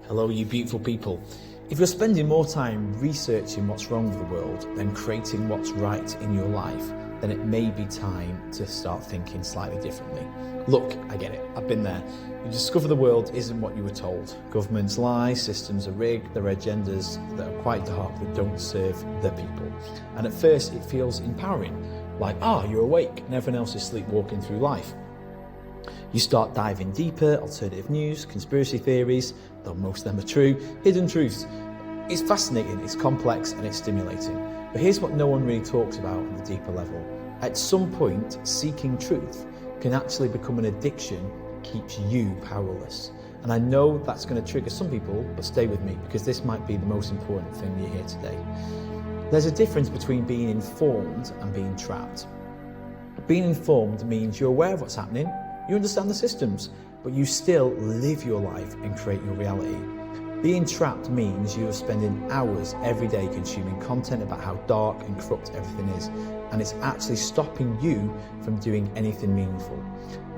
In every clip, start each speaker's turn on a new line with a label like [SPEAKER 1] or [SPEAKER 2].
[SPEAKER 1] Hello, you beautiful people. If you're spending more time researching what's wrong with the world than creating what's right in your life, then it may be time to start thinking slightly differently. Look, I get it. I've been there. You discover the world isn't what you were told. Governments lie, systems are rigged, there are agendas that are quite dark that don't serve the people. And at first it feels empowering, like, you're awake and everyone else is sleepwalking through life. You start diving deeper, alternative news, conspiracy theories, though most of them are true, hidden truths. It's fascinating, it's complex and it's stimulating. But here's what no one really talks about on the deeper level. At some point, seeking truth can actually become an addiction that keeps you powerless. And I know that's going to trigger some people, but stay with me because this might be the most important thing you hear today. There's a difference between being informed and being trapped. Being informed means you're aware of what's happening, you understand the systems, but you still live your life and create your reality. Being trapped means you are spending hours every day consuming content about how dark and corrupt everything is, and it's actually stopping you from doing anything meaningful.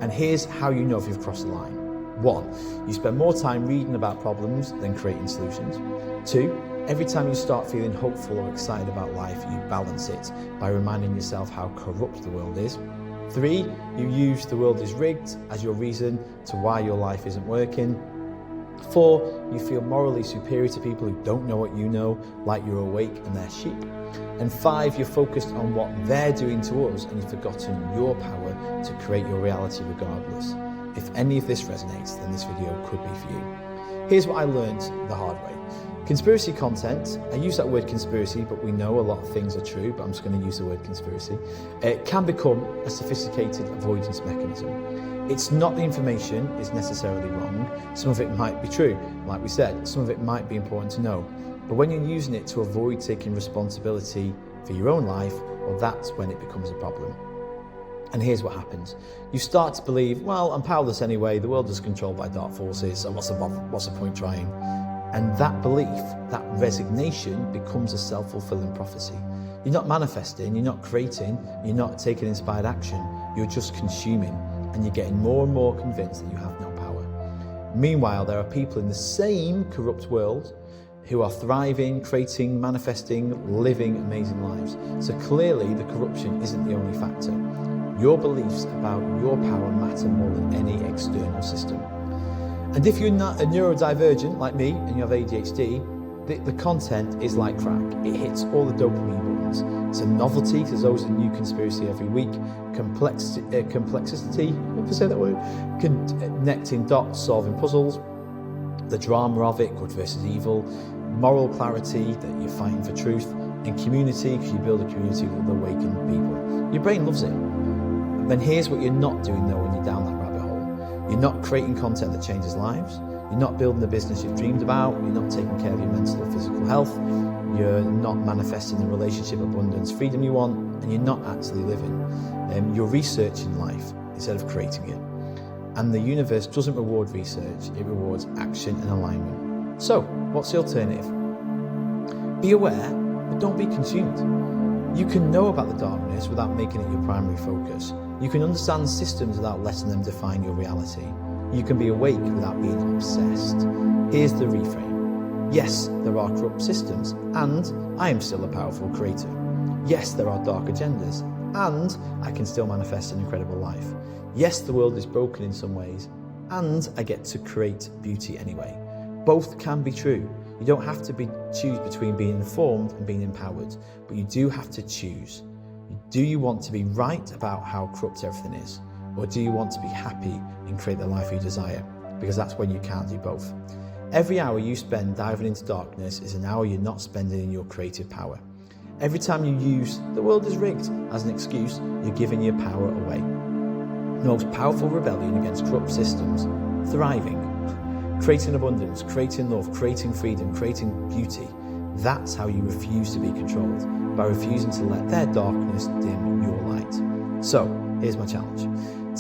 [SPEAKER 1] And here's how you know if you've crossed the line. 1, you spend more time reading about problems than creating solutions. 2, every time you start feeling hopeful or excited about life, you balance it by reminding yourself how corrupt the world is. 3, you use the world is rigged as your reason to why your life isn't working. 4, you feel morally superior to people who don't know what you know, like you're awake and they're sheep. And 5, you're focused on what they're doing to us and you've forgotten your power to create your reality regardless. If any of this resonates, then this video could be for you. Here's what I learned the hard way. Conspiracy content, I use that word conspiracy, but we know a lot of things are true, but I'm just going to use the word conspiracy. It can become a sophisticated avoidance mechanism. It's not the information is necessarily wrong. Some of it might be true, like we said, some of it might be important to know. But when you're using it to avoid taking responsibility for your own life, well, that's when it becomes a problem. And here's what happens. You start to believe, well, I'm powerless anyway, the world is controlled by dark forces, so what's the point trying? And that belief, that resignation becomes a self-fulfilling prophecy. You're not manifesting, you're not creating, you're not taking inspired action, you're just consuming, and you're getting more and more convinced that you have no power. Meanwhile, there are people in the same corrupt world who are thriving, creating, manifesting, living amazing lives. So clearly the corruption isn't the only factor. Your beliefs about your power matter more than any external system. And if you're not a neurodivergent like me and you have ADHD, the content is like crack. It hits all the dopamine buttons. It's a novelty because there's always a new conspiracy every week. Complexity, if I say that word, connecting dots, solving puzzles. The drama of it, good versus evil. Moral clarity, that you're fighting for truth. And community, because you build a community with awakened people. Your brain loves it. And then here's what you're not doing though when you're down that rabbit hole. You're not creating content that changes lives. You're not building the business you've dreamed about. You're not taking care of your mental or physical health. You're not manifesting the relationship, abundance, freedom you want, and you're not actually living. You're researching life instead of creating it. And the universe doesn't reward research, it rewards action and alignment. So, what's the alternative? Be aware, but don't be consumed. You can know about the darkness without making it your primary focus. You can understand systems without letting them define your reality. You can be awake without being obsessed. Here's the reframe. Yes, there are corrupt systems, and I am still a powerful creator. Yes, there are dark agendas, and I can still manifest an incredible life. Yes, the world is broken in some ways, and I get to create beauty anyway. Both can be true. You don't have to choose between being informed and being empowered, but you do have to choose. Do you want to be right about how corrupt everything is? Or do you want to be happy and create the life you desire? Because that's when you can't do both. Every hour you spend diving into darkness is an hour you're not spending in your creative power. Every time you use "the world is rigged" as an excuse, you're giving your power away. The most powerful rebellion against corrupt systems, thriving, creating abundance, creating love, creating freedom, creating beauty. That's how you refuse to be controlled, by refusing to let their darkness dim your light. So, here's my challenge.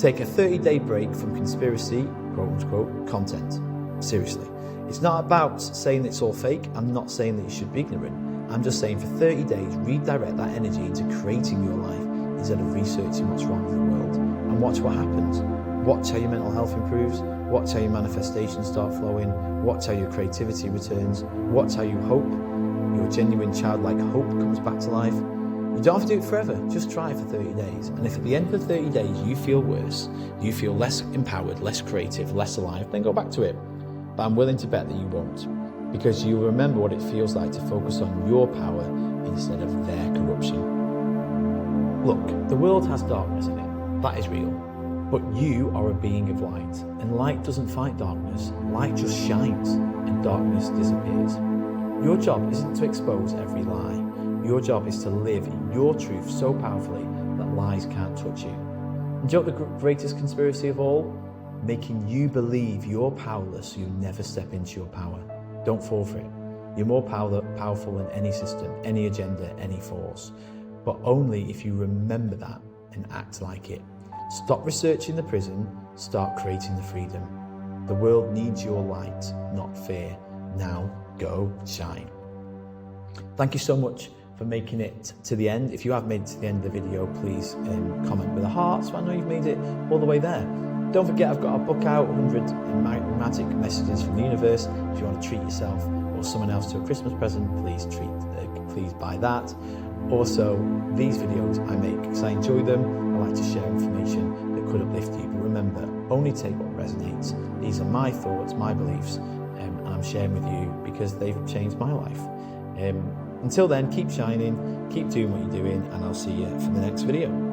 [SPEAKER 1] Take a 30-day break from conspiracy, quote-unquote, content. Seriously. It's not about saying it's all fake. I'm not saying that you should be ignorant. I'm just saying for 30 days, redirect that energy into creating your life instead of researching what's wrong with the world. And watch what happens. Watch how your mental health improves. Watch how your manifestations start flowing. Watch how your creativity returns. Watch how you hope, your genuine childlike hope comes back to life. You don't have to do it forever, just try it for 30 days. And if at the end of the 30 days you feel worse, you feel less empowered, less creative, less alive, then go back to it. But I'm willing to bet that you won't, because you'll remember what it feels like to focus on your power instead of their corruption. Look, the world has darkness in it, that is real. But you are a being of light, and light doesn't fight darkness. Light just shines, and darkness disappears. Your job isn't to expose every lie. Your job is to live your truth so powerfully that lies can't touch you. And do you know what the greatest conspiracy of all? Making you believe you're powerless so you never step into your power. Don't fall for it. You're more powerful than any system, any agenda, any force. But only if you remember that and act like it. Stop researching the prison, start creating the freedom. The world needs your light, not fear. Now, go shine. Thank you so much for making it to the end. If you have made it to the end of the video, please comment with a heart so I know you've made it all the way there. Don't forget, I've got a book out, 100 Magic Messages from the Universe. If you want to treat yourself or someone else to a Christmas present, please buy that. Also, these videos I make because I enjoy them. I like to share information that could uplift you. But remember, only take what resonates. These are my thoughts, my beliefs, and I'm sharing with you because they've changed my life. Until then, keep shining, keep doing what you're doing, and I'll see you for the next video.